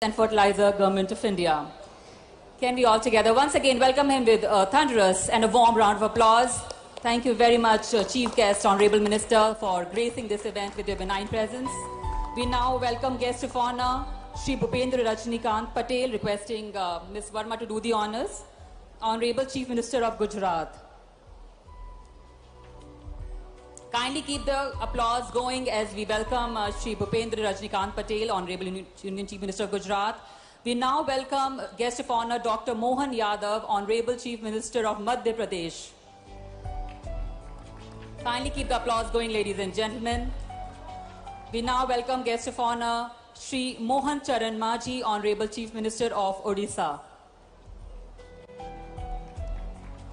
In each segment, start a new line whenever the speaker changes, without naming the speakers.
and Fertilizer, Government of India. Can we all together once again welcome him with a thunderous and a warm round of applause. Thank you very much, Chief Guest, Honorable Minister, for gracing this event with your benign presence. We now welcome Guest of Honor, Shri Bhupendra Rajnikant Patel, requesting Ms. Verma to do the honors. Honorable Chief Minister of Gujarat. Kindly keep the applause going as we welcome Shri Bhupendra Rajnikant Patel, Honorable Union Chief Minister of Gujarat. We now welcome Guest of Honor, Dr. Mohan Yadav, Honorable Chief Minister of Madhya Pradesh. Kindly keep the applause going, ladies and gentlemen. We now welcome Guest of Honor, Shri Mohan Charan Maji, Honorable Chief Minister of Odisha.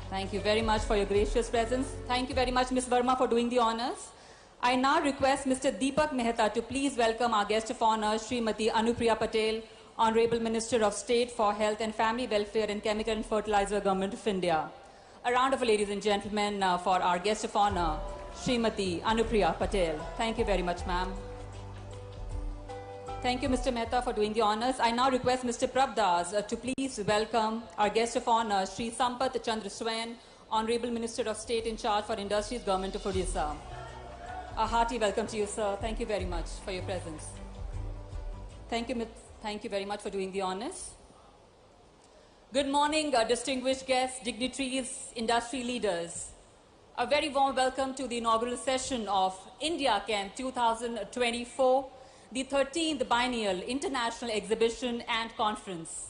Thank you very much for your gracious presence. Thank you very much, Ms. Verma, for doing the honors. I now request Mr. Deepak Mehta to please welcome our Guest of Honor, Srimati Anupriya Patel, Honorable Minister of State for Health and Family Welfare and Chemical and Fertilizer, Government of India. A round of applause, ladies and gentlemen, for our Guest of Honor, Srimati Anupriya Patel. Thank you very much, ma'am. Thank you, Mr. Mehta, for doing the honors. I now request Mr. Prabdas to please welcome our Guest of Honor, Sri Sampath Chandra Swain, Honorable Minister of State in charge for Industries, Government of Odisha. A hearty welcome to you, sir. Thank you very much for your presence. Thank you very much for doing the honors. Good morning, distinguished guests, dignitaries, industry leaders. A very warm welcome to the inaugural session of India Camp 2024. The 13th Biennial International Exhibition and Conference.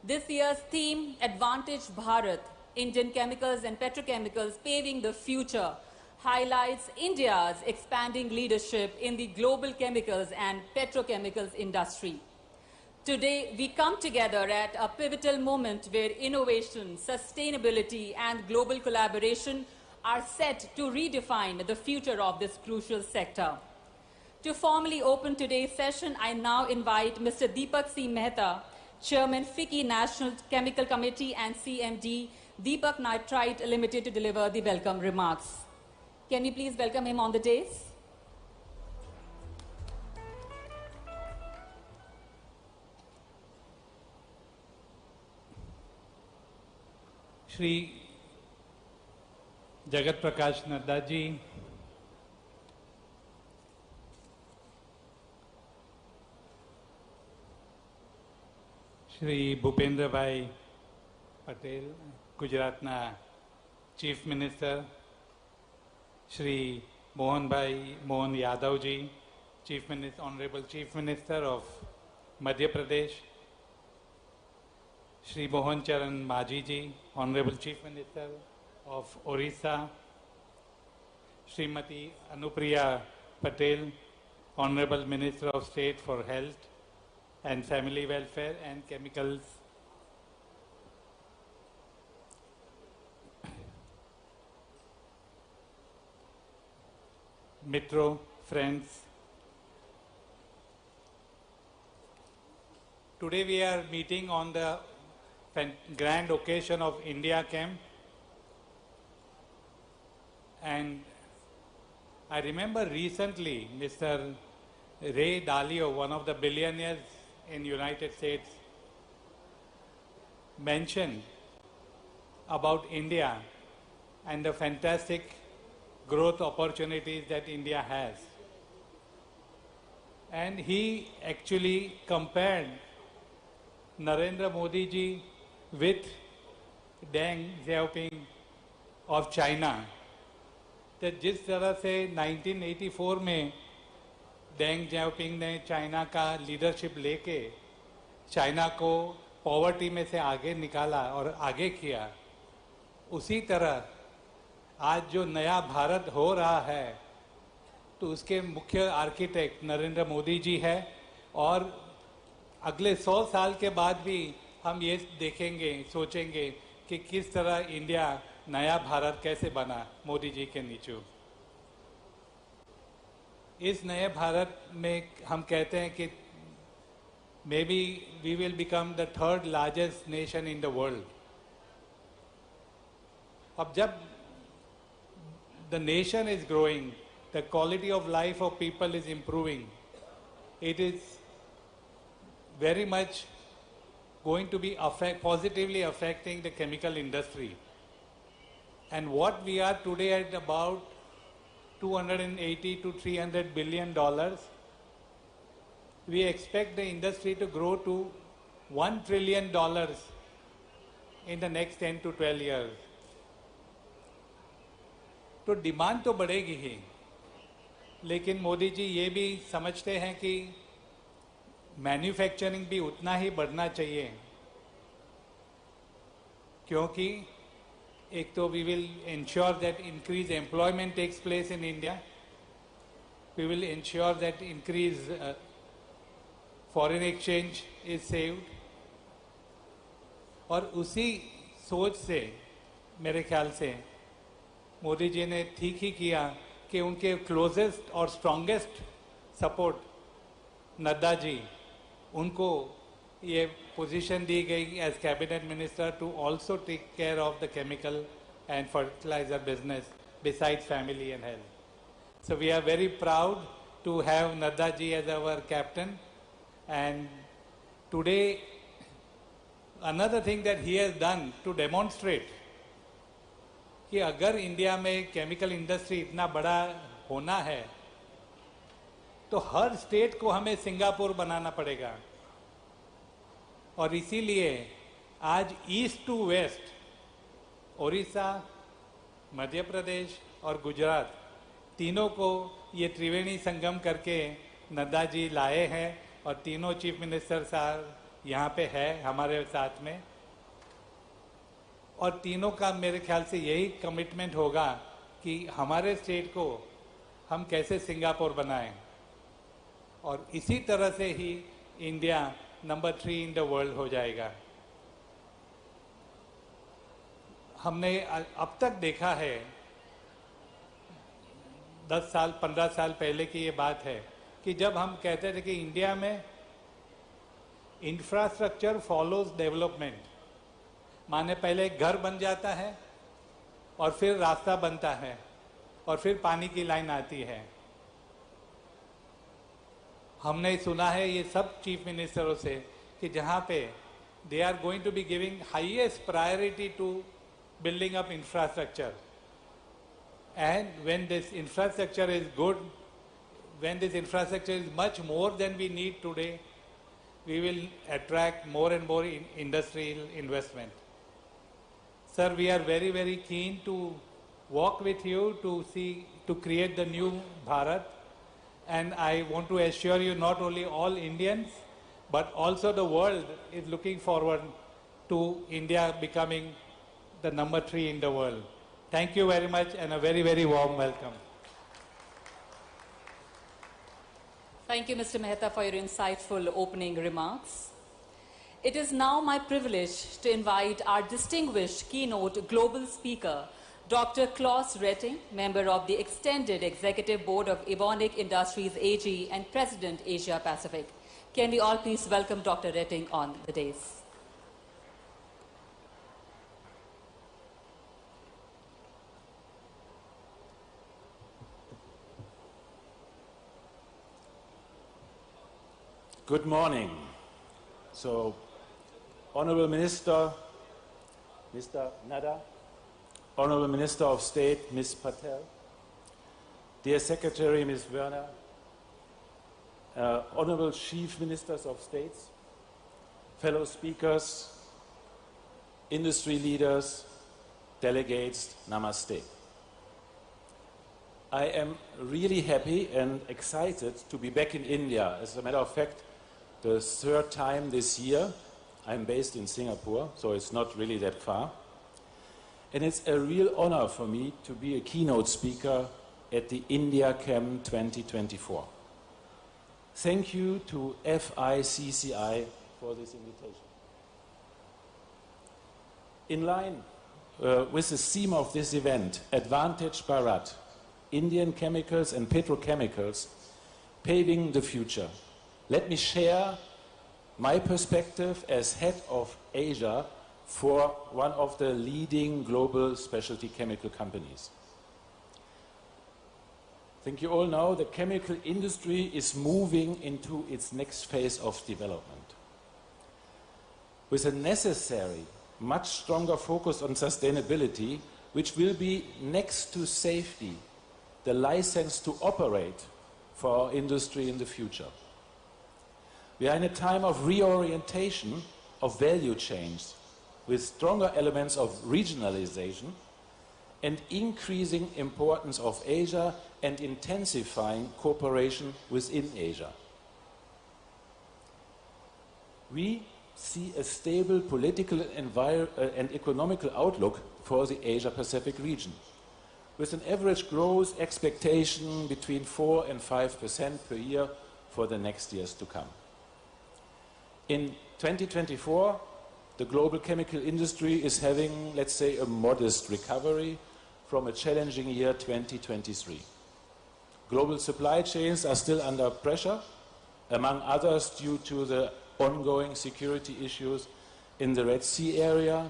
This year's theme, Advantage Bharat, Indian Chemicals and Petrochemicals Paving the Future, highlights India's expanding leadership in the global chemicals and petrochemicals industry. Today, we come together at a pivotal moment where innovation, sustainability, and global collaboration are set to redefine the future of this crucial sector. To formally open today's session, I now invite Mr. Deepak C. Mehta, Chairman FICCI National Chemical Committee and CMD, Deepak Nitrite Limited, to deliver the welcome remarks. Can we please welcome him on the dais?
Shri Jagat Prakash Nadda ji, Shri Bhupendra Bhai Patel, Gujaratna Chief Minister, Shri Mohan Yadav ji, Honorable Chief Minister of Madhya Pradesh, Shri Mohan Charan Maji ji, Honorable Chief Minister of Orissa, Srimati Anupriya Patel, Honorable Minister of State for Health and Family Welfare and Chemicals, Mitro, friends. Today we are meeting on the grand occasion of India Camp, and I remember recently Mr. Ray Dalio, one of the billionaires in United States, mentioned about India and the fantastic growth opportunities that India has. And he actually compared Narendra Modi ji with Deng Xiaoping of China. that जिस तरह से 1984 में Deng Xiaoping ने China का leadership लेके China को poverty में से आगे निकाला और आगे किया, उसी तरह आज जो नया भारत हो रहा है तो उसके मुख्य आर्किटेक्ट नरेंद्र मोदी जी है। और अगले 100 साल के बाद भी हम ये देखेंगे, सोचेंगे कि किस तरह इंडिया नया भारत कैसे बना मोदी जी के नीचे। इस नए भारत में हम कहते हैं कि maybe we will become the third largest nation in the world. अब जब the nation is growing, the quality of life of people is improving, it is very much going to be positively affecting the chemical industry. And what we are today at about 280 to 300 billion dollars, we expect the industry to grow to $1 trillion in the next 10 to 12 years. तो demand तो बढ़ेगी ही, लेकिन मोदी जी ये भी समझते हैं कि manufacturing भी उतना ही बढ़ना चाहिए, क्योंकि एक तो we will ensure that increase employment takes place in India, we will ensure that increase foreign exchange is saved, और उसी सोच से मेरे ख्याल से मोदी जी ने ठीक ही किया कि उनके क्लोजेस्ट और स्ट्रॉन्गेस्ट सपोर्ट नड्डा जी, उनको ये पोजीशन दी गई as cabinet minister to also take care of the chemical and fertiliser business besides family and health. So we are very proud to have Nadda ji as our captain. And today another thing that he has done to demonstrate कि अगर India में chemical industry इतना बड़ा होना है तो हर state को हमें सिंगापुर बनाना पड़ेगा. और इसीलिए आज east to waste, Odisha, Madhya Pradesh और गुजरात, तीनों को ये त्रिवेणी संगम करके नड्डा जी लाए हैं, और तीनों चीफ मिनिस्टर साहब यहाँ पे है हमारे साथ में, और तीनों का मेरे ख्याल से यही कमिटमेंट होगा कि हमारे स्टेट को हम कैसे सिंगापुर बनाएं, और इसी तरह से ही India number 3 in the world हो जाएगा. हमने अब तक देखा है, 10 साल 15 साल पहले की ये बात है, कि जब हम कहते थे कि इंडिया में इंफ्रास्ट्रक्चर फॉलोज डेवलपमेंट, माने पहले घर बन जाता है और फिर रास्ता बनता है और फिर पानी की लाइन आती है. हमने सुना है ये सब चीफ मिनिस्टरों से कि जहाँ पे they are going to be giving highest priority to building up infrastructure, and when this infrastructure is good, when this infrastructure is much more than we need today, we will attract more and more industrial investment. Sir, we are very, very keen to work with you to create the new Bharat. And I want to assure you, not only all Indians, but also the world is looking forward to India becoming the number 3 in the world. Thank you very much, and a very, very warm welcome.
Thank you, Mr. Mehta, for your insightful opening remarks. It is now my privilege to invite our distinguished keynote global speaker, Dr. Klaus Retting, member of the Extended Executive Board of Evonik Industries AG and President Asia Pacific. Can we all please welcome Dr. Retting on the dais?
Good morning. So, Honorable Minister, Mr. Nadda, Honorable Minister of State, Ms. Patel, dear Secretary, Ms. Werner, Honorable Chief Ministers of States, fellow speakers, industry leaders, delegates, namaste. I am really happy and excited to be back in India. As a matter of fact, the 3rd time this year. I'm based in Singapore, so it's not really that far. And it's a real honor for me to be a keynote speaker at the India Chem 2024. Thank you to FICCI for this invitation. In line with the theme of this event, Advantage Bharat, Indian chemicals and petrochemicals paving the future, let me share my perspective as head of Asia for one of the leading global specialty chemical companies. I think you all know the chemical industry is moving into its next phase of development. with a necessary, much stronger focus on sustainability, which will be, next to safety, the license to operate for our industry in the future. We are in a time of reorientation of value chains, with stronger elements of regionalization and increasing importance of Asia and intensifying cooperation within Asia. We see a stable political and economical outlook for the Asia-Pacific region, with an average growth expectation between 4 and 5% per year for the next years to come. In 2024, the global chemical industry is having, let's say, a modest recovery from a challenging year 2023. Global supply chains are still under pressure, among others due to the ongoing security issues in the Red Sea area.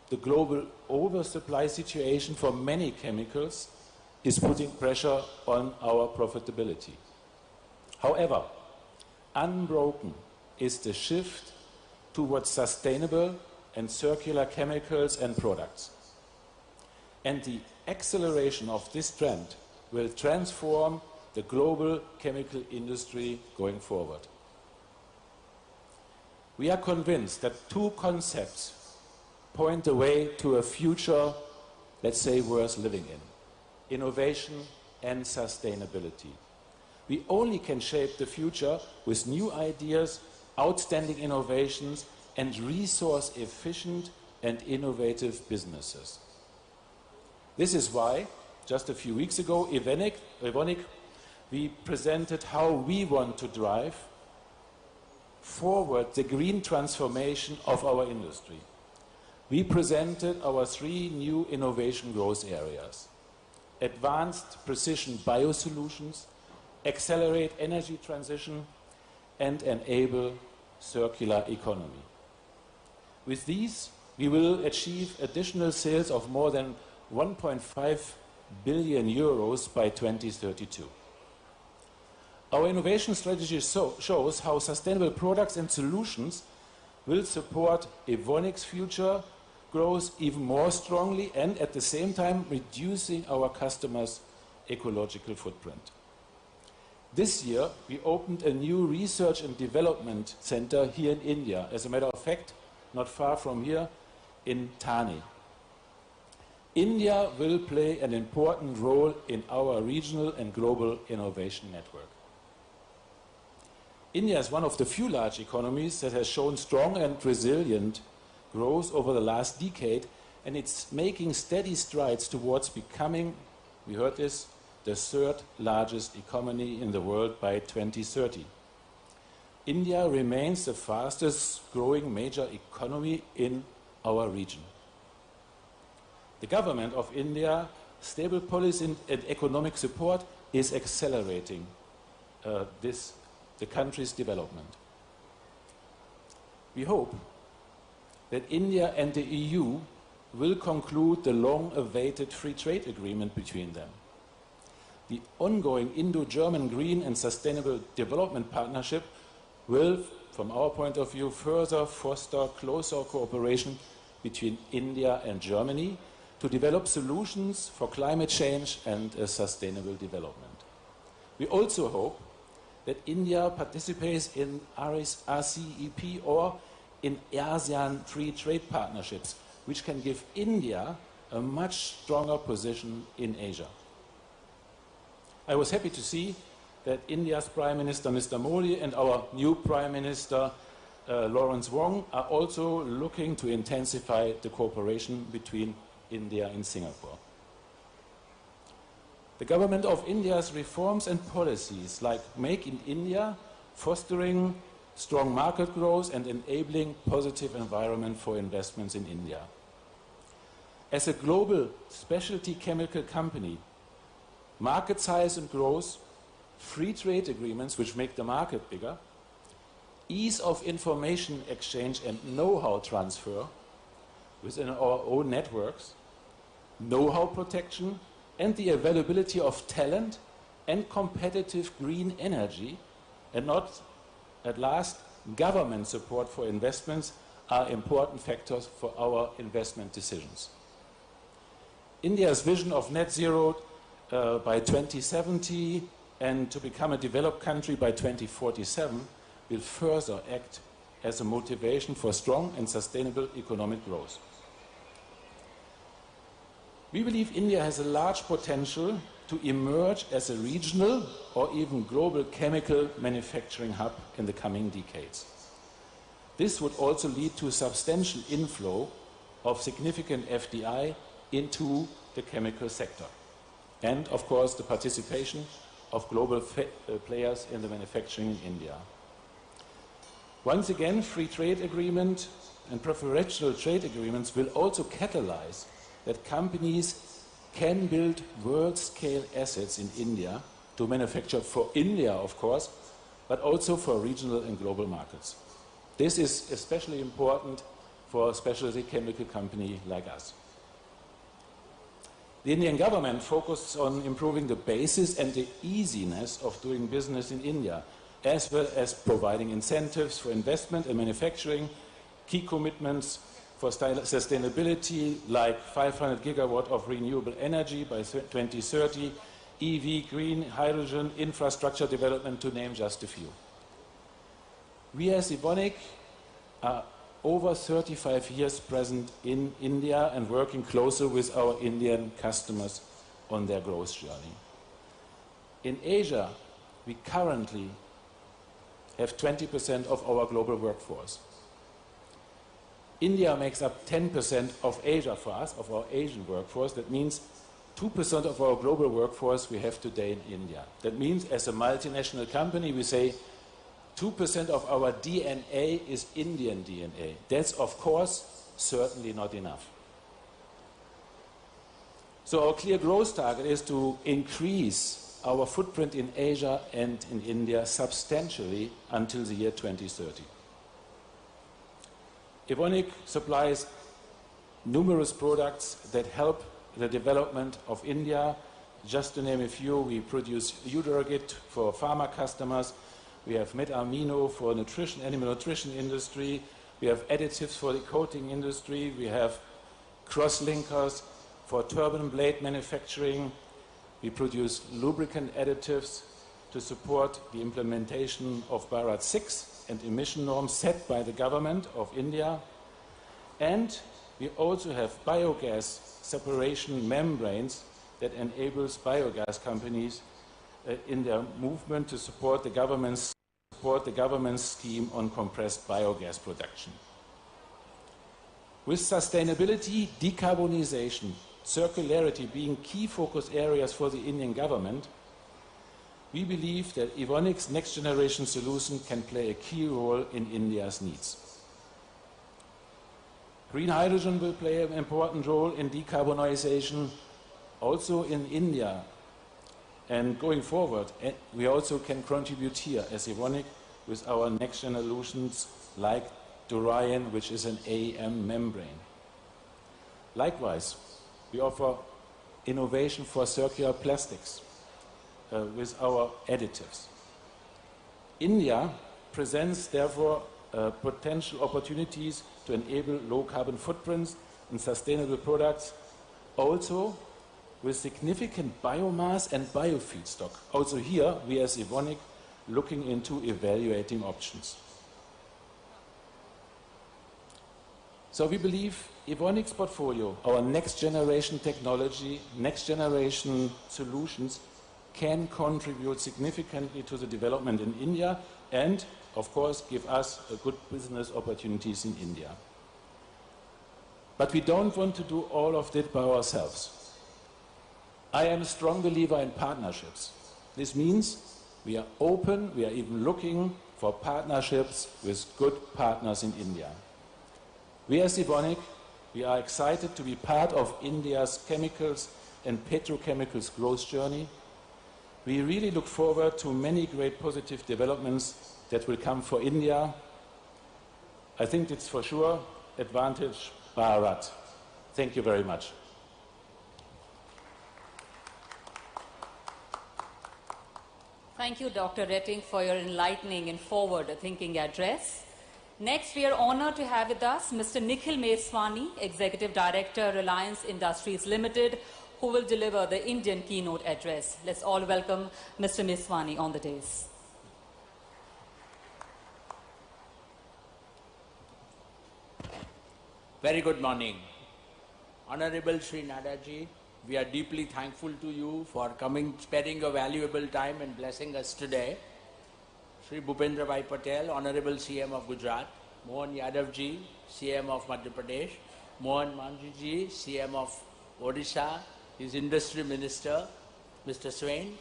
The global oversupply situation for many chemicals is putting pressure on our profitability. However, unbroken is the shift towards sustainable and circular chemicals and products. And the acceleration of this trend will transform the global chemical industry going forward. We are convinced that two concepts point the way to a future, let's say, worth living in: innovation and sustainability. We only can shape the future with new ideas, outstanding innovations, and resource-efficient and innovative businesses. This is why, just a few weeks ago, Evonik, we presented how we want to drive forward the green transformation of our industry. We presented our 3 new innovation growth areas: advanced precision biosolutions, accelerate energy transition, and enable circular economy. With these, we will achieve additional sales of more than 1.5 billion euros by 2032. Our innovation strategy shows how sustainable products and solutions will support Evonik's future growth even more strongly, and at the same time reducing our customers' ecological footprint. This year, we opened a new research and development center here in India, as a matter of fact, not far from here, in Thane. India will play an important role in our regional and global innovation network. India is one of the few large economies that has shown strong and resilient growth over the last decade, and it's making steady strides towards becoming, we heard this, the 3rd largest economy in the world by 2030. India remains the fastest growing major economy in our region. The government of India, stable policy and economic support is accelerating the country's development. We hope that India and the EU will conclude the long-awaited free trade agreement between them. The ongoing Indo-German Green and Sustainable Development Partnership will, from our point of view, further foster closer cooperation between India and Germany to develop solutions for climate change and a sustainable development. We also hope that India participates in RCEP or in ASEAN free trade partnerships, which can give India a much stronger position in Asia. I was happy to see that India's Prime Minister, Mr. Modi, and our new Prime Minister, Lawrence Wong, are also looking to intensify the cooperation between India and Singapore. The government of India's reforms and policies like Make in India, fostering strong market growth and enabling positive environment for investments in India. As a global specialty chemical company, market size and growth, free trade agreements which make the market bigger, ease of information exchange and know-how transfer within our own networks, know-how protection, and the availability of talent and competitive green energy, and not, at last, government support for investments are important factors for our investment decisions. India's vision of net zero by 2070 and to become a developed country by 2047 will further act as a motivation for strong and sustainable economic growth. We believe India has a large potential to emerge as a regional or even global chemical manufacturing hub in the coming decades. This would also lead to a substantial inflow of significant FDI into the chemical sector, and of course the participation of global players in the manufacturing in India. Once again, free trade agreement and preferential trade agreements will also catalyze that companies can build world-scale assets in India to manufacture for India, of course, but also for regional and global markets. This is especially important for a specialty chemical company like us. The Indian government focuses on improving the basis and the easiness of doing business in India, as well as providing incentives for investment and manufacturing, key commitments for sustainability like 500 gigawatt of renewable energy by 2030, EV, green hydrogen, infrastructure development, to name just a few. We as Evonik are over 35 years present in India and working closer with our Indian customers on their growth journey. In Asia, we currently have 20% of our global workforce. India makes up 10% of Asia for us, of our Asian workforce. That means 2% of our global workforce we have today in India. That means as a multinational company we say 2% of our DNA is Indian DNA. That's of course certainly not enough. So our clear growth target is to increase our footprint in Asia and in India substantially until the year 2030. Evonik supplies numerous products that help the development of India. Just to name a few, we produce Udurgit for pharma customers, we have Metamino for nutrition, animal nutrition industry, we have additives for the coating industry, we have cross-linkers for turbine blade manufacturing, we produce lubricant additives to support the implementation of Bharat 6 and emission norms set by the government of India. And we also have biogas separation membranes that enables biogas companies in their movement to support the government's scheme on compressed biogas production. With sustainability, decarbonization, circularity being key focus areas for the Indian government, we believe that Evonik's next generation solution can play a key role in India's needs. Green hydrogen will play an important role in decarbonization also in India. And going forward, we also can contribute here as Evonik with our next solutions like Durian, which is an AM membrane. Likewise, we offer innovation for circular plastics with our additives. India presents therefore potential opportunities to enable low carbon footprints and sustainable products, also with significant biomass and biofeedstock. Also here, we as Evonik looking into evaluating options. So we believe Evonik's portfolio, our next generation technology, next generation solutions can contribute significantly to the development in India and, of course, give us good business opportunities in India. But we don't want to do all of it by ourselves. I am a strong believer in partnerships. This means we are open, we are even looking for partnerships with good partners in India. We as Evonik, we are excited to be part of India's chemicals and petrochemicals growth journey. We really look forward to many great positive developments that will come for India. I think it's for sure advantage Bharat. Thank you very much.
Thank you, Dr. Retting, for your enlightening and forward-thinking address. Next, we are honored to have with us Mr. Nikhil Meswani, Executive Director, Reliance Industries Limited, who will deliver the Indian keynote address. Let's all welcome Mr. Meswani on the dais.
Very good morning. Honorable Sri Nadaji, we are deeply thankful to you for coming, sparing your valuable time and blessing us today. Sri Bhupendra Bhai Patel, Honorable CM of Gujarat, Mohan Yadav ji, CM of Madhya Pradesh, Mohan Manji ji, CM of Odisha, his Industry Minister, Mr. Swain,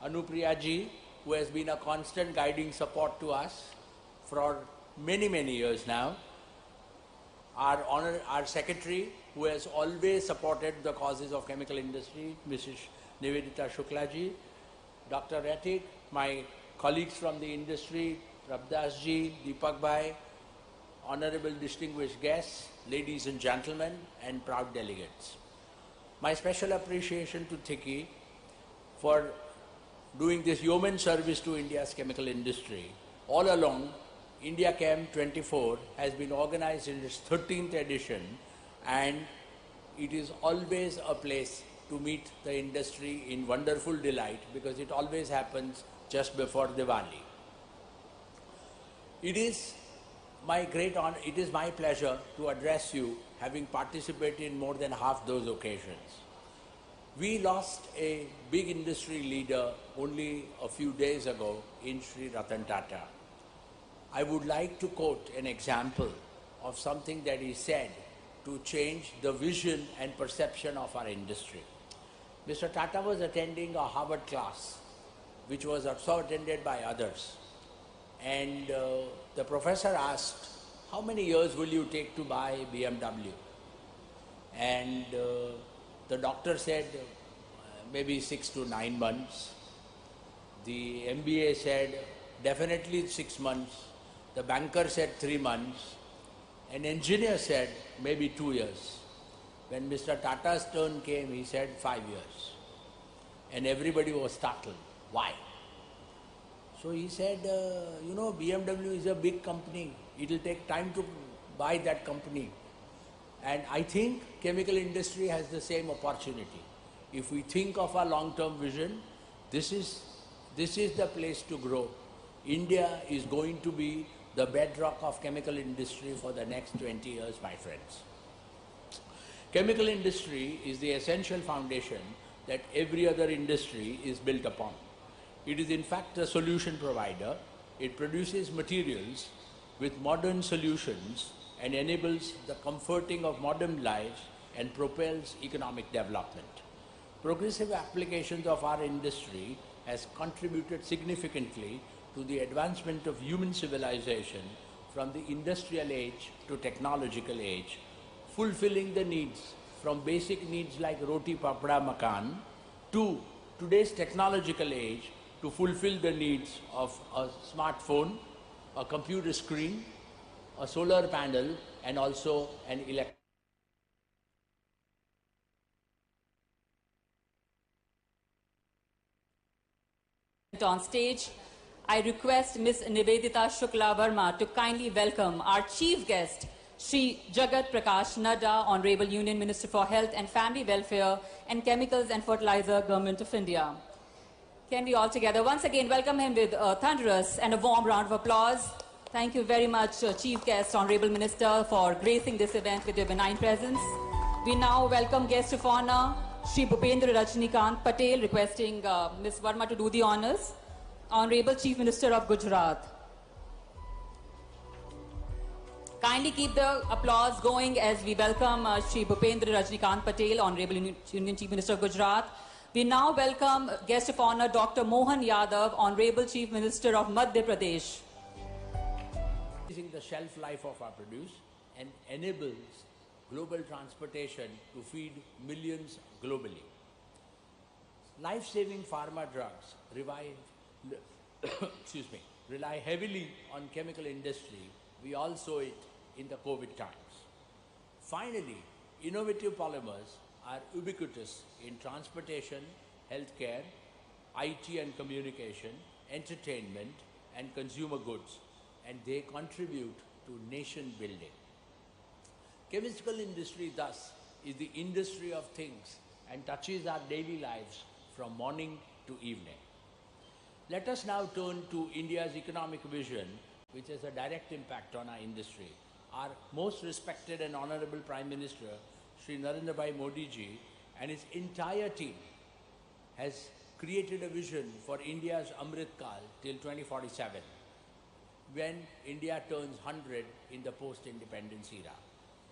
Anupriya ji, who has been a constant guiding support to us for many, many years now. Our Secretary, who has always supported the causes of chemical industry, Mrs. Nivedita Shukla ji, Dr. Ratik, my colleagues from the industry, Prabdas ji, Deepak Bhai, honorable distinguished guests, ladies and gentlemen, and proud delegates. My special appreciation to Thiki for doing this yeoman service to India's chemical industry. All along, India Chem 24 has been organized in its 13th edition, and it is always a place to meet the industry in wonderful delight because it always happens just before Diwali. It is my great honor, it is my pleasure to address you, having participated in more than half those occasions. We lost a big industry leader only a few days ago in Sri Ratan Tata. I would like to quote an example of something that he said to change the vision and perception of our industry. Mr. Tata was attending a Harvard class, which was also attended by others. And the professor asked, how many years will you take to buy BMW? And the doctor said, maybe 6 to 9 months. The MBA said, definitely 6 months. The banker said 3 months. An engineer said, maybe 2 years. When Mr. Tata's turn came, he said 5 years. And everybody was startled. Why? So he said, you know, BMW is a big company. It will take time to buy that company. And I think chemical industry has the same opportunity. If we think of our long-term vision, this is the place to grow. India is going to be the bedrock of chemical industry for the next 20 years, my friends. Chemical industry is the essential foundation that every other industry is built upon. It is in fact a solution provider. It produces materials with modern solutions and enables the comforting of modern lives and propels economic development. Progressive applications of our industry has contributed significantly to the advancement of human civilization from the industrial age to technological age, fulfilling the needs from basic needs like roti, papada, makan to today's technological age to fulfill the needs of a smartphone, a computer screen, a solar panel, and also an electric.
On stage, I request Ms. Nivedita Shukla Verma to kindly welcome our chief guest, Shri Jagat Prakash Nadda, Honorable Union Minister for Health and Family Welfare and Chemicals and Fertilizer, Government of India. Can we all together once again welcome him with a thunderous and a warm round of applause. Thank you very much, Chief Guest, Honorable Minister, for gracing this event with your benign presence. We now welcome guest of honor, Shri Bhupendra Rajnikant Patel, requesting Ms. Verma to do the honors. Honorable Chief Minister of Gujarat. Kindly keep the applause going as we welcome Shri Bhupendra Rajnikant Patel, Honorable Union Chief Minister of Gujarat. We now welcome guest of honor, Dr. Mohan Yadav, Honorable Chief Minister of Madhya Pradesh.
Increasing the shelf life of our produce and enables global transportation to feed millions globally. Life-saving pharma drugs rely heavily on chemical industry. We all saw it in the COVID times. Finally, innovative polymers are ubiquitous in transportation, healthcare, IT and communication, entertainment, and consumer goods, and they contribute to nation building. Chemical industry thus is the industry of things and touches our daily lives from morning to evening. Let us now turn to India's economic vision, which has a direct impact on our industry. Our most respected and honorable Prime Minister, Shri Narendra Bhai Modi ji, and his entire team has created a vision for India's Amrit Kal till 2047, when India turns 100 in the post-independence era.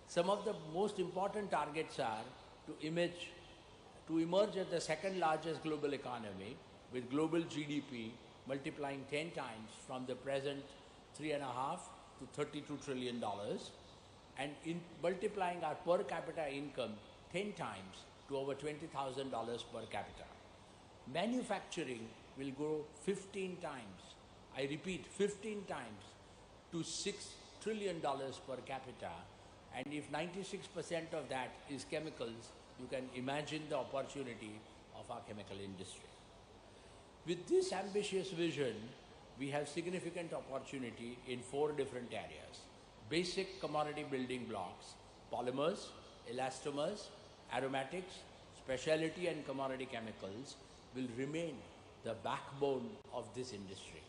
Some of the most important targets are to emerge as the second largest global economy, with global GDP multiplying 10 times from the present $3.5 to $32 trillion, and in multiplying our per capita income 10 times to over $20,000 per capita. Manufacturing will grow 15 times, I repeat 15 times, to $6 trillion per capita, and if 96% of that is chemicals, you can imagine the opportunity of our chemical industry. With this ambitious vision, we have significant opportunity in 4 different areas. Basic commodity building blocks, polymers, elastomers, aromatics, specialty and commodity chemicals will remain the backbone of this industry.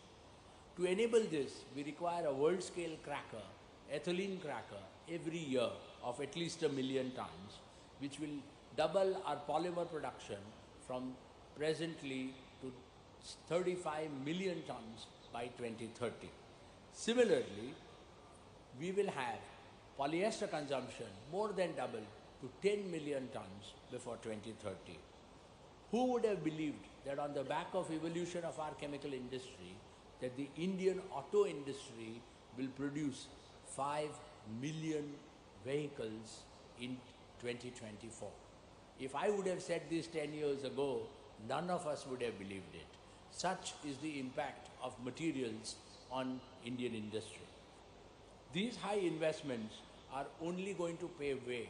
To enable this, we require a world-scale cracker, ethylene cracker, every year of at least 1 million tons, which will double our polymer production from presently to 35 million tons by 2030. Similarly, we will have polyester consumption more than double to 10 million tons before 2030. Who would have believed that on the back of evolution of our chemical industry, that the Indian auto industry will produce 5 million vehicles in 2024. If I would have said this 10 years ago, none of us would have believed it. Such is the impact of materials on Indian industry. These high investments are only going to pave way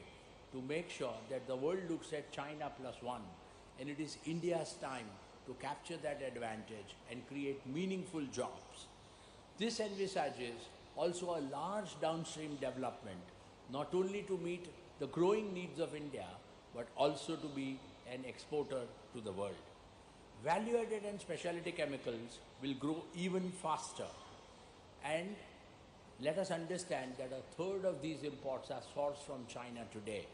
to make sure that the world looks at China +1, and it is India's time to capture that advantage and create meaningful jobs. This envisages also a large downstream development, not only to meet the growing needs of India, but also to be an exporter to the world. Value-added and specialty chemicals will grow even faster, and let us understand that 1/3 of these imports are sourced from China today.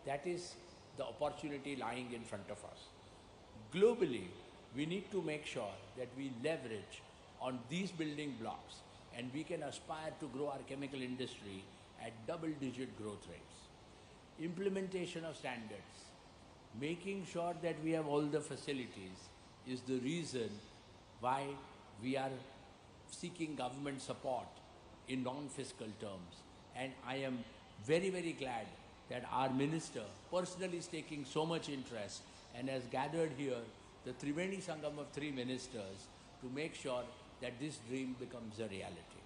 That is the opportunity lying in front of us. Globally, we need to make sure that we leverage on these building blocks, and we can aspire to grow our chemical industry at double-digit growth rates. Implementation of standards, making sure that we have all the facilities, is the reason why we are seeking government support in non-fiscal terms. And I am very, very glad that our minister personally is taking so much interest and has gathered here the Triveni Sangam of 3 ministers to make sure that this dream becomes a reality.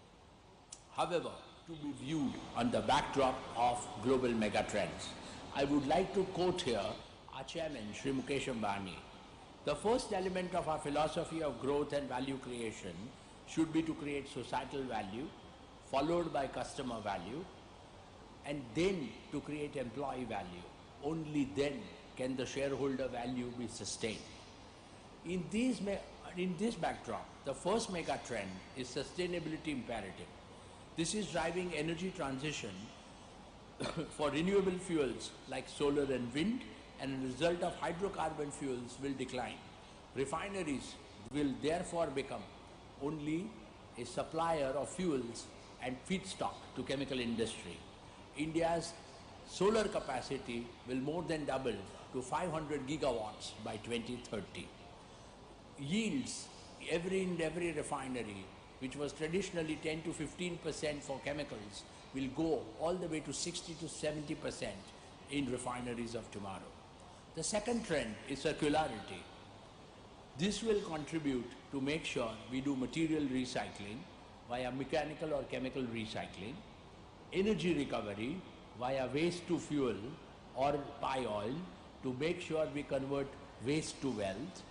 However, to be viewed on the backdrop of global megatrends, I would like to quote here our chairman, Shri Mukesh Ambani. The first element of our philosophy of growth and value creation should be to create societal value, followed by customer value, and then to create employee value. Only then can the shareholder value be sustained. In this backdrop, the first mega trend is sustainability imperative. This is driving energy transition for renewable fuels like solar and wind, and as a result of hydrocarbon fuels will decline. Refineries will therefore become only a supplier of fuels and feedstock to chemical industry. India's solar capacity will more than double to 500 gigawatts by 2030. Yields in every refinery, which was traditionally 10 to 15% for chemicals, will go all the way to 60 to 70% in refineries of tomorrow. The second trend is circularity. This will contribute to make sure we do material recycling via mechanical or chemical recycling, energy recovery via waste to fuel or pie oil to make sure we convert waste to wealth.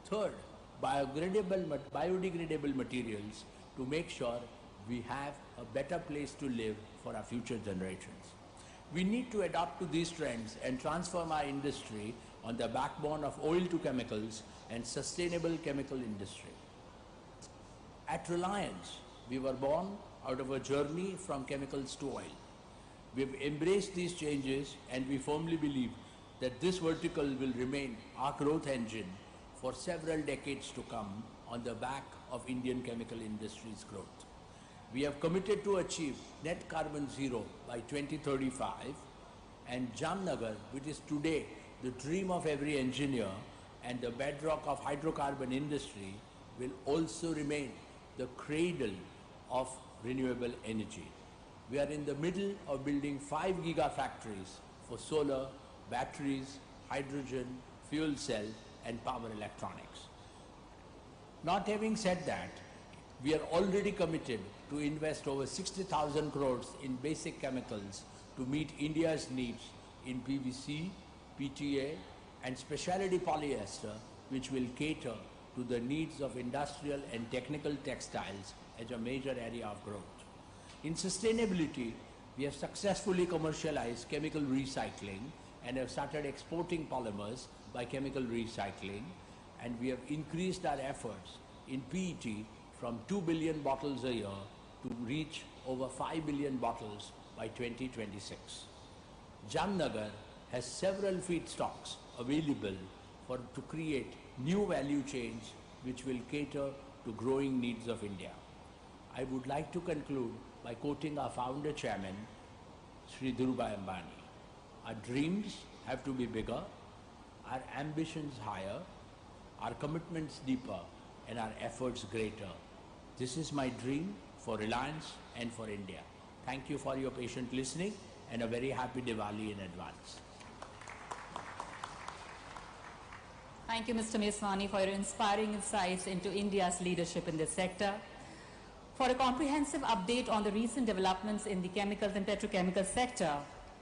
Third, biodegradable materials to make sure we have a better place to live for our future generations. We need to adapt to these trends and transform our industry on the backbone of oil to chemicals and sustainable chemical industry. At Reliance, we were born out of a journey from chemicals to oil. We've embraced these changes and we firmly believe that this vertical will remain our growth engine for several decades to come on the back of Indian chemical industry's growth. We have committed to achieve net carbon zero by 2035, and Jamnagar, which is today the dream of every engineer and the bedrock of hydrocarbon industry, will also remain the cradle of renewable energy. We are in the middle of building 5 gigafactories for solar, batteries, hydrogen, fuel cell and power electronics. Not having said that, we are already committed to invest over 60,000 crores in basic chemicals to meet India's needs in PVC, PTA and specialty polyester, which will cater to the needs of industrial and technical textiles as a major area of growth. In sustainability, we have successfully commercialized chemical recycling and have started exporting polymers by chemical recycling, and we have increased our efforts in PET from 2 billion bottles a year to reach over 5 billion bottles by 2026. Jamnagar has several feedstocks available to create new value chains which will cater to growing needs of India. I would like to conclude by quoting our founder chairman, Sri Dhirubhai Ambani. Our dreams have to be bigger, our ambitions higher, our commitments deeper, and our efforts greater. This is my dream for Reliance and for India. Thank you for your patient listening and a very happy Diwali in advance.
Thank you, Mr. Meswani, for your inspiring insights into India's leadership in this sector. For a comprehensive update on the recent developments in the chemicals and petrochemical sector,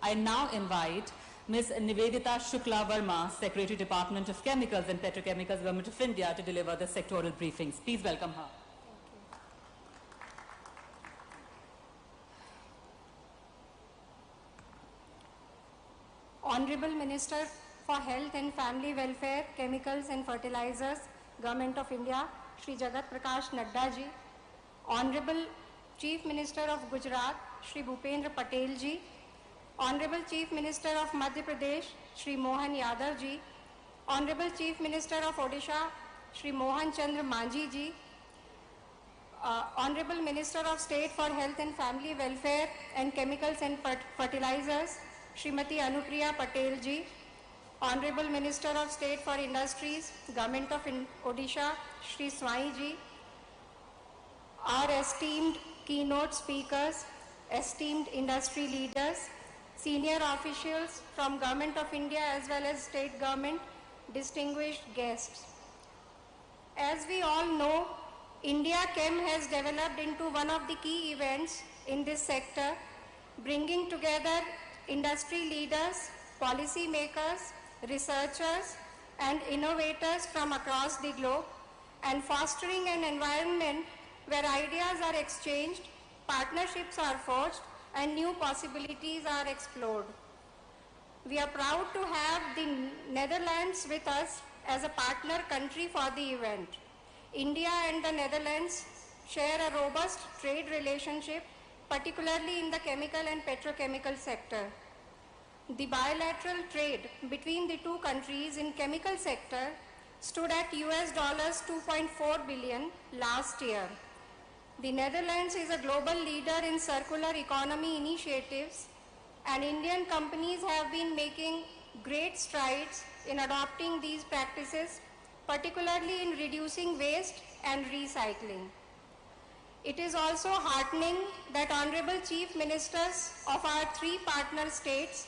I now invite Ms. Nivedita Shukla Verma, Secretary, Department of Chemicals and Petrochemicals, Government of India, to deliver the sectoral briefings. Please welcome her.
Honorable Minister for Health and Family Welfare, Chemicals and Fertilizers, Government of India, Shri Jagat Prakash Nadda ji, Honorable Chief Minister of Gujarat, Shri Bhupendra Patel ji, Honorable Chief Minister of Madhya Pradesh, Shri Mohan Yadav ji, Honorable Chief Minister of Odisha, Shri Mohan Chandra Manjhi ji, Honorable Minister of State for Health and Family Welfare and Chemicals and Fertilizers, Srimati Anupriya Patel ji, Honorable Minister of State for Industries, Government of Odisha, Shri Swai ji, our esteemed keynote speakers, esteemed industry leaders, senior officials from Government of India as well as state government, distinguished guests. As we all know, India Chem has developed into one of the key events in this sector, bringing together industry leaders, policy makers, researchers and innovators from across the globe and fostering an environment where ideas are exchanged, partnerships are forged and new possibilities are explored. We are proud to have the Netherlands with us as a partner country for the event. India and the Netherlands share a robust trade relationship, particularly in the chemical and petrochemical sector. The bilateral trade between the two countries in chemical sector stood at US $2.4 billion last year. The Netherlands is a global leader in circular economy initiatives, and Indian companies have been making great strides in adopting these practices, particularly in reducing waste and recycling. It is also heartening that Honorable Chief Ministers of our three partner states,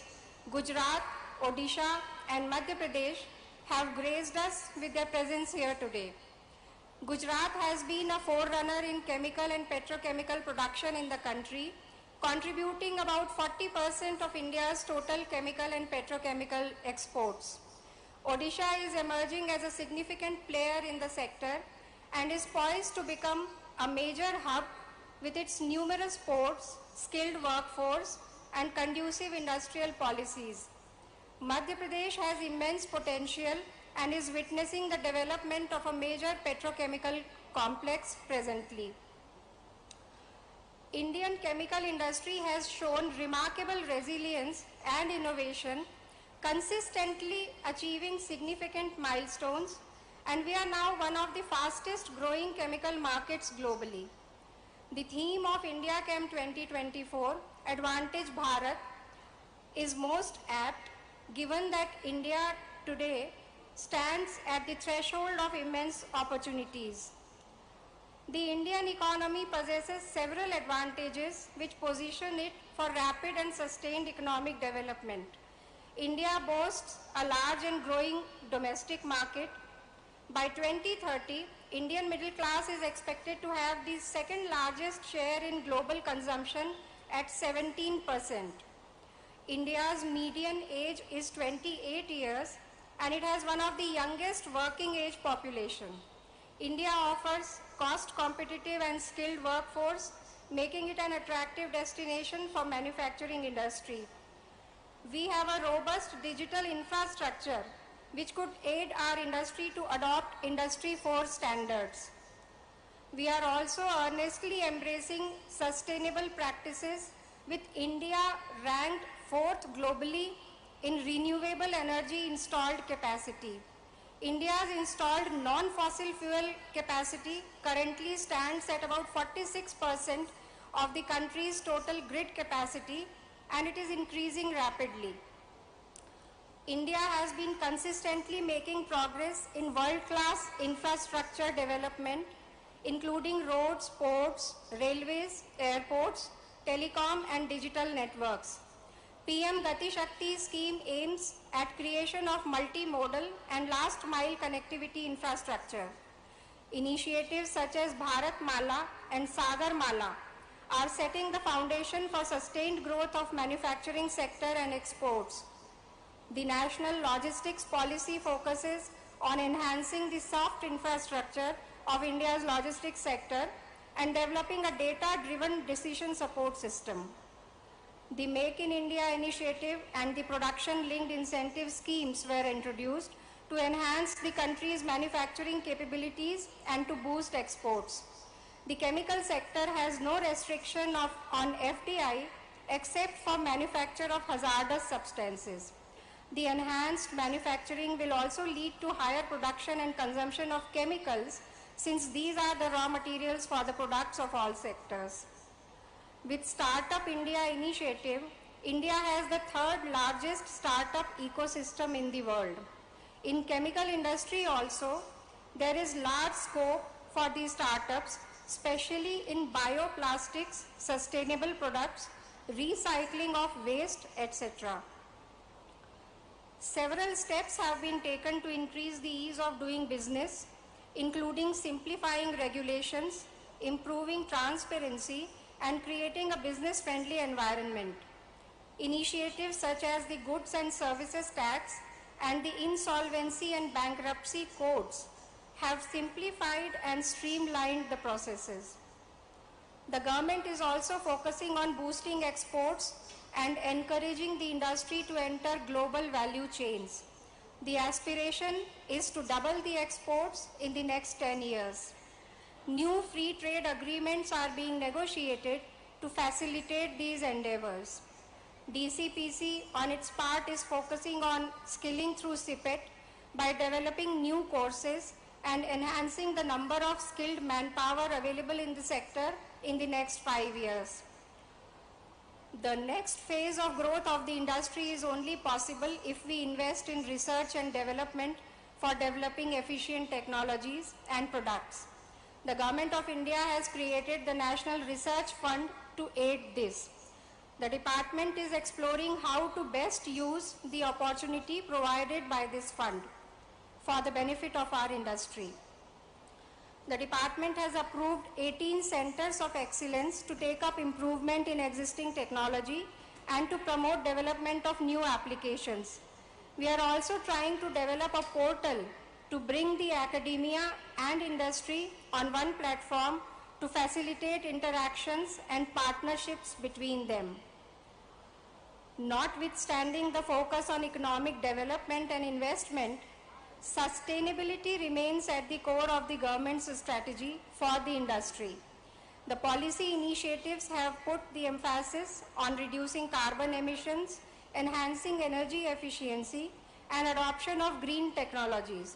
Gujarat, Odisha and Madhya Pradesh, have graced us with their presence here today. Gujarat has been a forerunner in chemical and petrochemical production in the country, contributing about 40% of India's total chemical and petrochemical exports. Odisha is emerging as a significant player in the sector and is poised to become a major hub with its numerous ports, skilled workforce, and conducive industrial policies. Madhya Pradesh has immense potential and is witnessing the development of a major petrochemical complex presently. Indian chemical industry has shown remarkable resilience and innovation, consistently achieving significant milestones, and we are now one of the fastest growing chemical markets globally. The theme of India Chem 2024, Advantage Bharat, is most apt given that India today stands at the threshold of immense opportunities. The Indian economy possesses several advantages which position it for rapid and sustained economic development. India boasts a large and growing domestic market. By 2030, Indian middle class is expected to have the second largest share in global consumption at 17%. India's median age is 28 years and it has one of the youngest working age population. India offers cost competitive and skilled workforce, making it an attractive destination for manufacturing industry. We have a robust digital infrastructure which could aid our industry to adopt Industry 4 standards. We are also earnestly embracing sustainable practices with India ranked 4th globally in renewable energy installed capacity. India's installed non-fossil fuel capacity currently stands at about 46% of the country's total grid capacity, and it is increasing rapidly. India has been consistently making progress in world-class infrastructure development, including roads, ports, railways, airports, telecom and digital networks. PM Gati Shakti scheme aims at creation of multimodal and last mile connectivity infrastructure. Initiatives such as Bharat Mala and Sagar Mala are setting the foundation for sustained growth of manufacturing sector and exports. The national logistics policy focuses on enhancing the soft infrastructure of India's logistics sector and developing a data-driven decision support system. The Make in India initiative and the production-linked incentive schemes were introduced to enhance the country's manufacturing capabilities and to boost exports. The chemical sector has no restriction on FDI except for manufacture of hazardous substances. The enhanced manufacturing will also lead to higher production and consumption of chemicals, since these are the raw materials for the products of all sectors. With Startup India initiative, India has the third largest startup ecosystem in the world. In chemical industry also, there is large scope for these startups, especially in bioplastics, sustainable products, recycling of waste, etc. Several steps have been taken to increase the ease of doing business, including simplifying regulations, improving transparency, and creating a business-friendly environment. Initiatives such as the Goods and Services Tax and the Insolvency and Bankruptcy Codes have simplified and streamlined the processes. The government is also focusing on boosting exports and encouraging the industry to enter global value chains. The aspiration is to double the exports in the next 10 years. New free trade agreements are being negotiated to facilitate these endeavors. DCPC, on its part, is focusing on skilling through CPET by developing new courses and enhancing the number of skilled manpower available in the sector in the next 5 years. The next phase of growth of the industry is only possible if we invest in research and development for developing efficient technologies and products. The Government of India has created the National Research Fund to aid this. The department is exploring how to best use the opportunity provided by this fund for the benefit of our industry. The department has approved 18 centers of excellence to take up improvement in existing technology and to promote development of new applications. We are also trying to develop a portal to bring the academia and industry on one platform to facilitate interactions and partnerships between them. Notwithstanding the focus on economic development and investment, sustainability remains at the core of the government's strategy for the industry. The policy initiatives have put the emphasis on reducing carbon emissions, enhancing energy efficiency, and adoption of green technologies.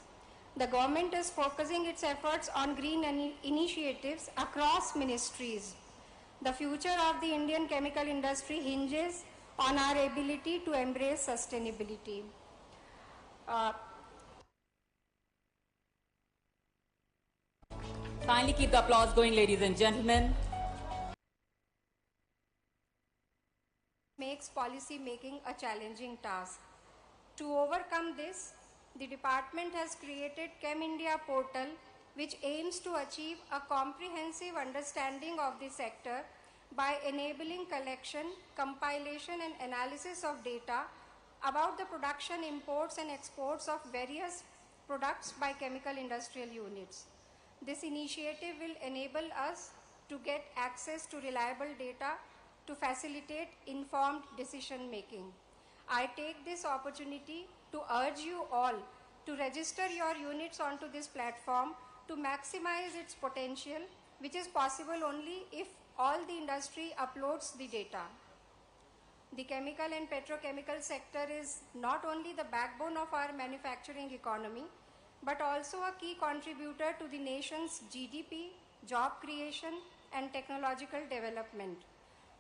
The government is focusing its efforts on green initiatives across ministries. The future of the Indian chemical industry hinges on our ability to embrace sustainability.
Kindly keep the applause going, ladies and gentlemen.
Makes policy making a challenging task. To overcome this, the department has created Chem India portal, which aims to achieve a comprehensive understanding of the sector by enabling collection, compilation and analysis of data about the production, imports and exports of various products by chemical industrial units. This initiative will enable us to get access to reliable data to facilitate informed decision making. I take this opportunity to urge you all to register your units onto this platform to maximize its potential, which is possible only if all the industry uploads the data. The chemical and petrochemical sector is not only the backbone of our manufacturing economy, but also a key contributor to the nation's GDP, job creation, and technological development.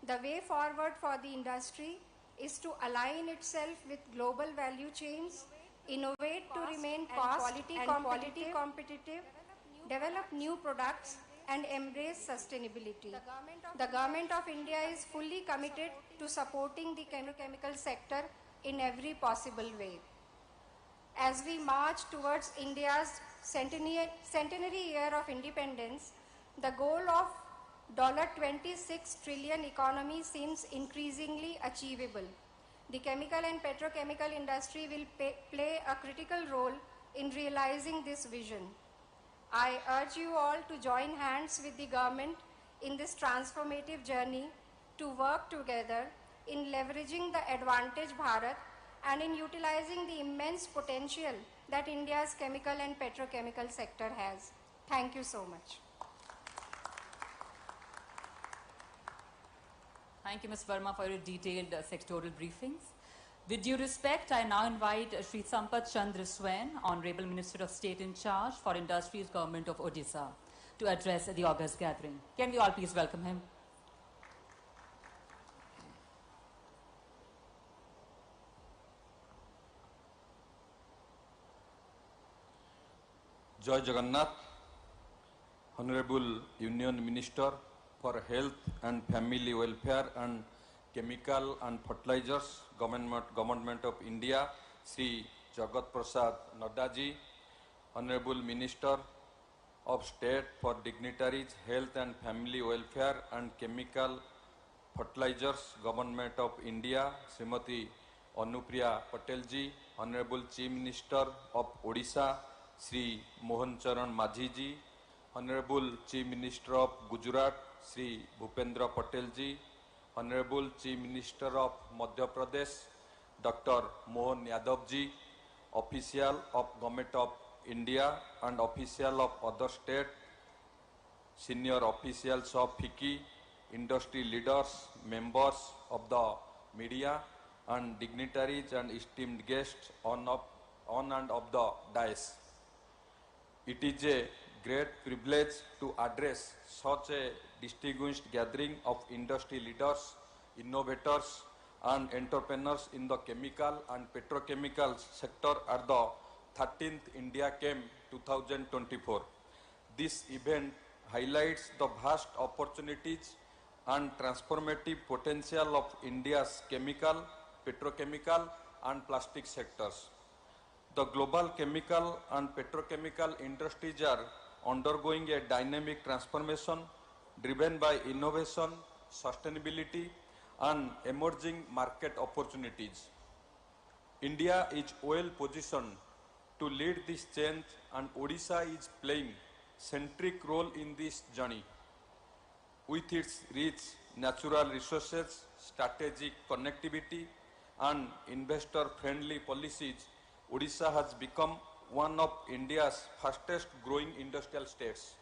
The way forward for the industry is to align itself with global value chains, innovate to remain cost and quality competitive, develop new products, and embrace sustainability. The Government of India is fully committed to supporting the chemical sector in every possible way. As we march towards India's centenary year of independence, the goal of $26 trillion economy seems increasingly achievable. The chemical and petrochemical industry will play a critical role in realizing this vision. I urge you all to join hands with the government in this transformative journey to work together in leveraging the advantage Bharat and in utilizing the immense potential that India's chemical and petrochemical sector has. Thank you so much.
Thank you, Ms. Verma, for your detailed sectoral briefings. With due respect, I now invite Sri Sampath Chandra Swain, Honorable Minister of State in Charge for Industries, Government of Odisha, to address the August gathering. Can we all please welcome him?
Joy Jagannath, Honorable Union Minister for Health and Family Welfare and Chemical and Fertilizers, Government of India, Sri Jagat Prasad Nadda ji, Honorable Minister of State for Dignitaries, Health and Family Welfare and Chemical Fertilizers, Government of India, Srimati Anupriya Patel ji, Honorable Chief Minister of Odisha, Sri Mohan Charan Majhi ji, Honorable Chief Minister of Gujarat, Sri Bhupendra Patel ji, Honorable Chief Minister of Madhya Pradesh, Dr. Mohan Yadav ji, official of Government of India and official of other state, senior officials of FICCI, industry leaders, members of the media and dignitaries and esteemed guests on and of the dais. It is a great privilege to address such a distinguished gathering of industry leaders, innovators and entrepreneurs in the chemical and petrochemical sector at the 13th India Chem 2024. This event highlights the vast opportunities and transformative potential of India's chemical, petrochemical and plastic sectors. The global chemical and petrochemical industries are undergoing a dynamic transformation driven by innovation, sustainability and emerging market opportunities. India is well positioned to lead this change and Odisha is playing centric role in this journey. With its rich natural resources, strategic connectivity, and investor-friendly policies, Odisha has become one of India's fastest growing industrial states.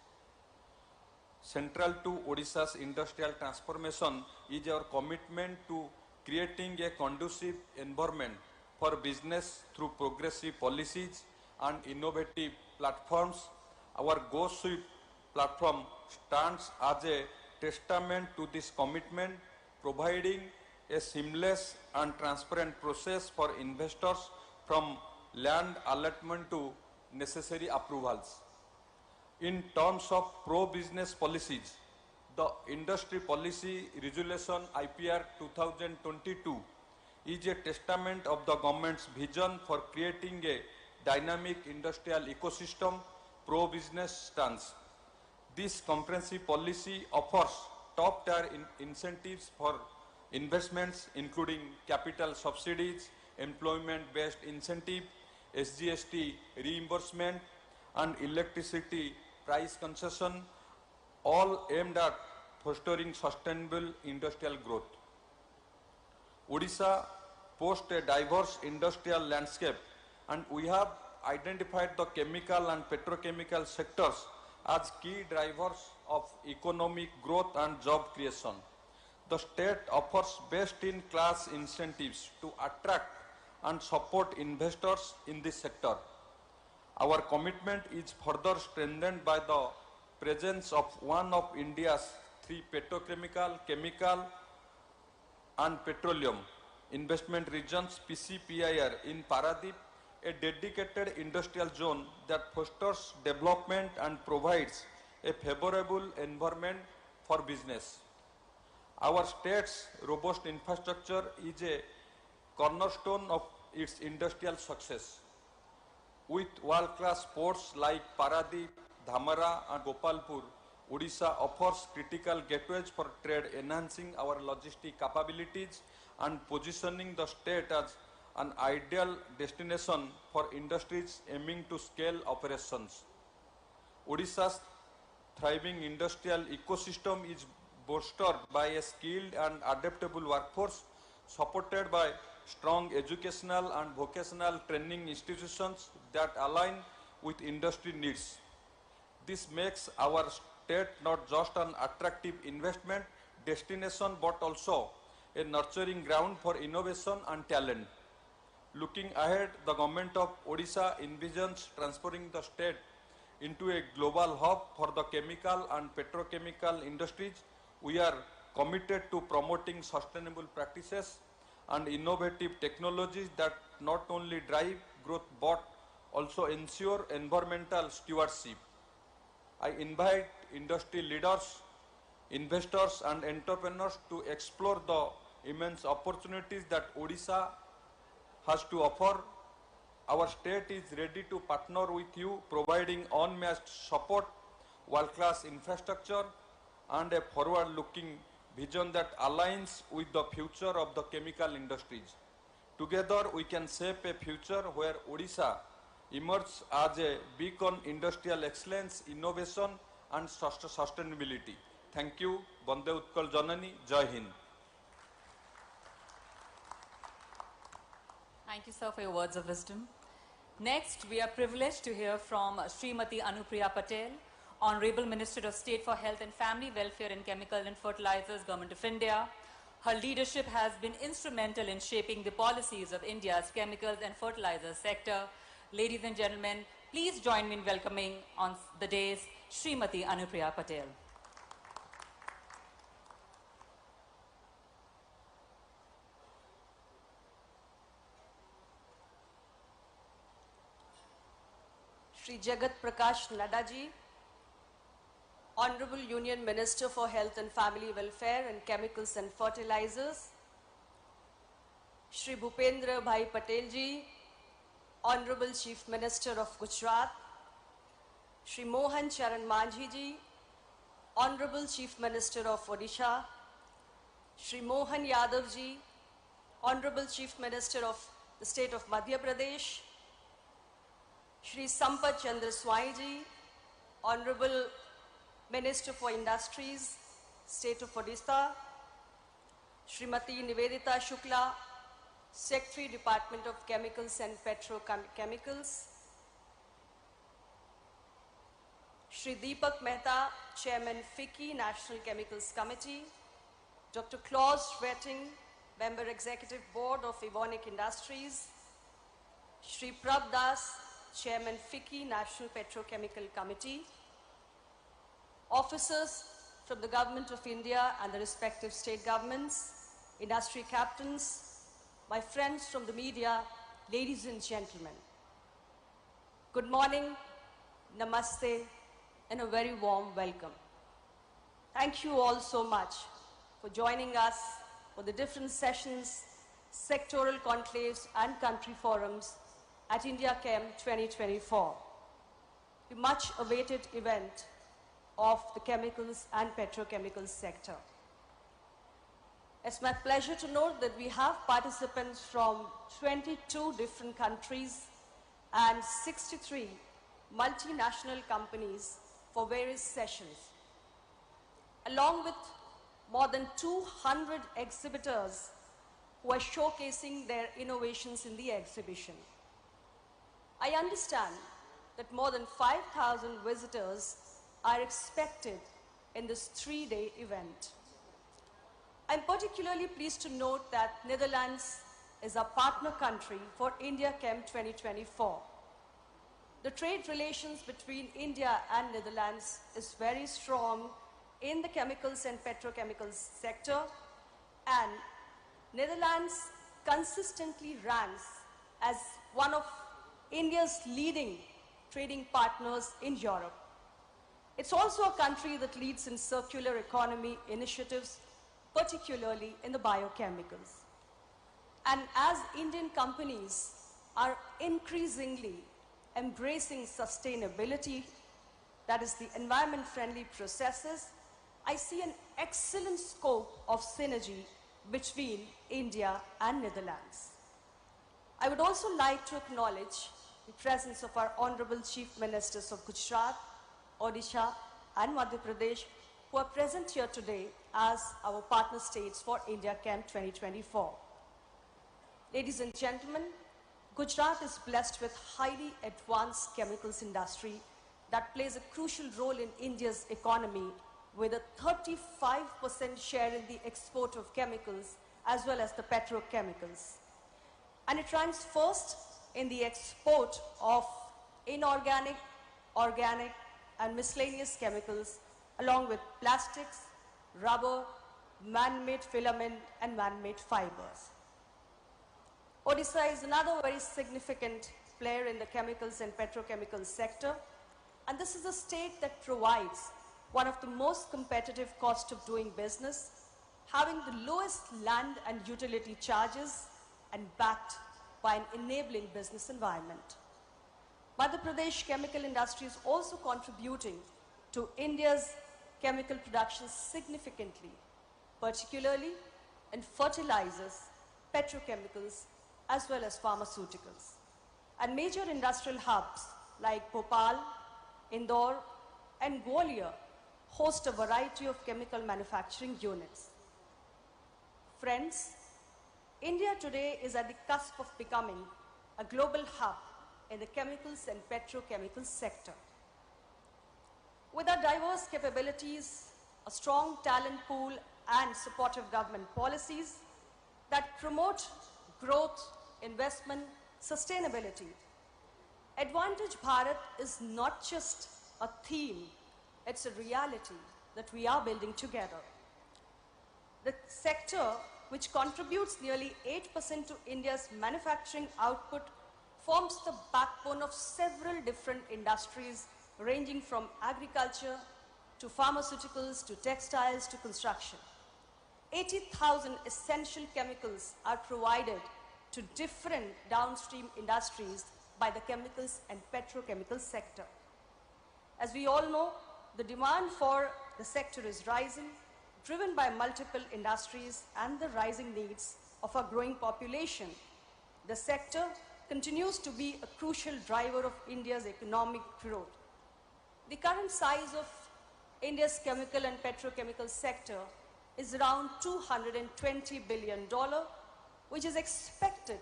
Central to Odisha's industrial transformation is our commitment to creating a conducive environment for business through progressive policies and innovative platforms. Our Go Swift platform stands as a testament to this commitment, providing a seamless and transparent process for investors from land allotment to necessary approvals. In terms of pro-business policies, the Industry Policy Resolution IPR 2022 is a testament of the government's vision for creating a dynamic industrial ecosystem pro-business stance. This comprehensive policy offers top-tier incentives for investments including capital subsidies, employment-based incentive, SGST reimbursement, and electricity price concession, all aimed at fostering sustainable industrial growth. Odisha boasts a diverse industrial landscape, and we have identified the chemical and petrochemical sectors as key drivers of economic growth and job creation. The state offers best-in-class incentives to attract and support investors in this sector. Our commitment is further strengthened by the presence of one of India's three petrochemical, chemical, and petroleum investment regions, PCPIR, in Paradip, a dedicated industrial zone that fosters development and provides a favorable environment for business. Our state's robust infrastructure is a cornerstone of its industrial success. With world-class ports like Paradip, Dhamara, and Gopalpur, Odisha offers critical gateways for trade, enhancing our logistic capabilities and positioning the state as an ideal destination for industries aiming to scale operations. Odisha's thriving industrial ecosystem is bolstered by a skilled and adaptable workforce, supported by strong educational and vocational training institutions that align with industry needs. This makes our state not just an attractive investment destination but also a nurturing ground for innovation and talent. Looking ahead, the government of Odisha envisions transferring the state into a global hub for the chemical and petrochemical industries. We are committed to promoting sustainable practices and innovative technologies that not only drive growth but also ensure environmental stewardship. I invite industry leaders, investors, and entrepreneurs to explore the immense opportunities that Odisha has to offer. Our state is ready to partner with you, providing unmatched support, world-class infrastructure, and a forward-looking vision that aligns with the future of the chemical industries. Together, we can shape a future where Odisha emerges as a beacon industrial excellence, innovation, and sustainability. Thank you. Bande Utkal Janani. Jai Hind.
Thank you, sir, for your words of wisdom. Next, we are privileged to hear from Srimati Anupriya Patel, Honorable Minister of State for Health and Family Welfare and Chemical and Fertilizers, Government of India. Her leadership has been instrumental in shaping the policies of India's chemicals and fertilizers sector. Ladies and gentlemen, please join me in welcoming on the dais Srimati Anupriya Patel.
Shri Jagat Prakash Nadda ji, Honorable Union Minister for Health and Family Welfare and Chemicals and Fertilizers, Shri Bhupendra Bhai Patel ji, Honorable Chief Minister of Gujarat, Shri Mohan Charan Manjhi ji, Honorable Chief Minister of Odisha, Shri Mohan Yadav ji, Honorable Chief Minister of the State of Madhya Pradesh, Shri Sampath Chandra Swai ji, Honorable Minister for Industries, State of Odisha, Srimati Nivedita Shukla, Secretary, Department of Chemicals and Petrochemicals, Shri Deepak Mehta, Chairman FICCI, National Chemicals Committee, Dr. Klaus Retting, Member Executive Board of Evonik Industries, Shri Prab Das, Chairman FICCI, National Petrochemical Committee, officers from the Government of India and the respective state governments, industry captains, my friends from the media, ladies and gentlemen. Good morning, namaste, and a very warm welcome. Thank you all so much for joining us for the different sessions, sectoral conclaves and country forums at India Chem 2024, the much awaited event of the chemicals and petrochemicals sector. It's my pleasure to note that we have participants from 22 different countries and 63 multinational companies for various sessions, along with more than 200 exhibitors who are showcasing their innovations in the exhibition. I understand that more than 5,000 visitors are expected in this 3-day event. I'm particularly pleased to note that Netherlands is a partner country for India Chem 2024. The trade relations between India and Netherlands is very strong in the chemicals and petrochemicals sector, and Netherlands consistently ranks as one of India's leading trading partners in Europe. It's also a country that leads in circular economy initiatives, particularly in the biochemicals. And as Indian companies are increasingly embracing sustainability, that is the environment-friendly processes, I see an excellent scope of synergy between India and Netherlands. I would also like to acknowledge the presence of our Honorable Chief Ministers of Gujarat, Odisha and Madhya Pradesh, who are present here today as our partner states for India Chem 2024. Ladies and gentlemen, Gujarat is blessed with highly advanced chemicals industry that plays a crucial role in India's economy, with a 35% share in the export of chemicals as well as the petrochemicals. And it ranks first in the export of inorganic, organic and miscellaneous chemicals, along with plastics, rubber, man-made filament and man-made fibers. Odisha is another very significant player in the chemicals and petrochemicals sector, and this is a state that provides one of the most competitive cost of doing business, having the lowest land and utility charges and backed by an enabling business environment. Madhya Pradesh chemical industry is also contributing to India's chemical production significantly, particularly in fertilizers, petrochemicals, as well as pharmaceuticals. And major industrial hubs like Bhopal, Indore, and Gwalior host a variety of chemical manufacturing units. Friends, India today is at the cusp of becoming a global hub in the chemicals and petrochemicals sector. With our diverse capabilities, a strong talent pool, and supportive government policies that promote growth, investment, sustainability, Advantage Bharat is not just a theme, it's a reality that we are building together. The sector, which contributes nearly 8% to India's manufacturing output, forms the backbone of several different industries ranging from agriculture to pharmaceuticals to textiles to construction. 80,000 essential chemicals are provided to different downstream industries by the chemicals and petrochemical sector. As we all know, the demand for the sector is rising, driven by multiple industries and the rising needs of our growing population. The sector continues to be a crucial driver of India's economic growth. The current size of India's chemical and petrochemical sector is around $220 billion, which is expected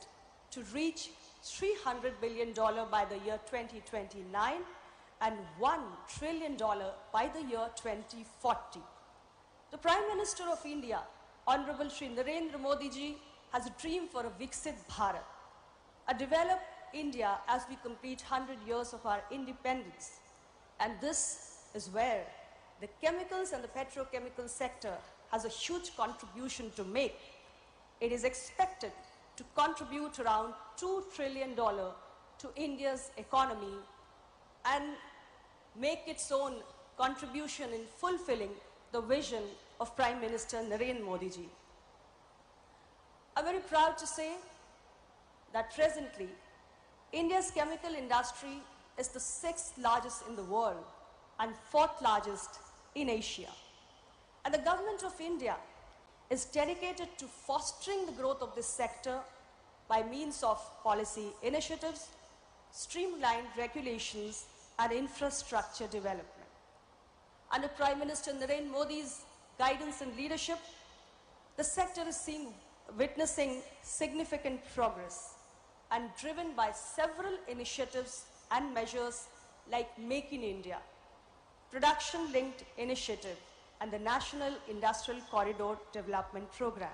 to reach $300 billion by the year 2029 and $1 trillion by the year 2040. The Prime Minister of India, Honorable Shri Narendra Modi ji, has a dream for a Viksit Bharat, a developed India as we complete 100 years of our independence. And this is where the chemicals and the petrochemical sector has a huge contribution to make. It is expected to contribute around $2 trillion to India's economy and make its own contribution in fulfilling the vision of Prime Minister Narendra Modi ji. I'm very proud to say that presently, India's chemical industry is the 6th largest in the world and 4th largest in Asia. And the government of India is dedicated to fostering the growth of this sector by means of policy initiatives, streamlined regulations, and infrastructure development. Under Prime Minister Narendra Modi's guidance and leadership, the sector is witnessing significant progress and driven by several initiatives and measures like Make in India, Production-Linked Initiative, and the National Industrial Corridor Development Program.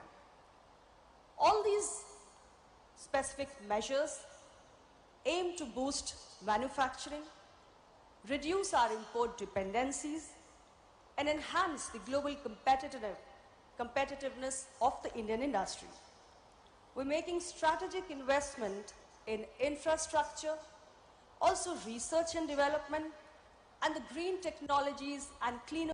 All these specific measures aim to boost manufacturing, reduce our import dependencies, and enhance the global competitiveness of the Indian industry. We're making strategic investment in infrastructure, also research and development, and the green technologies and cleaner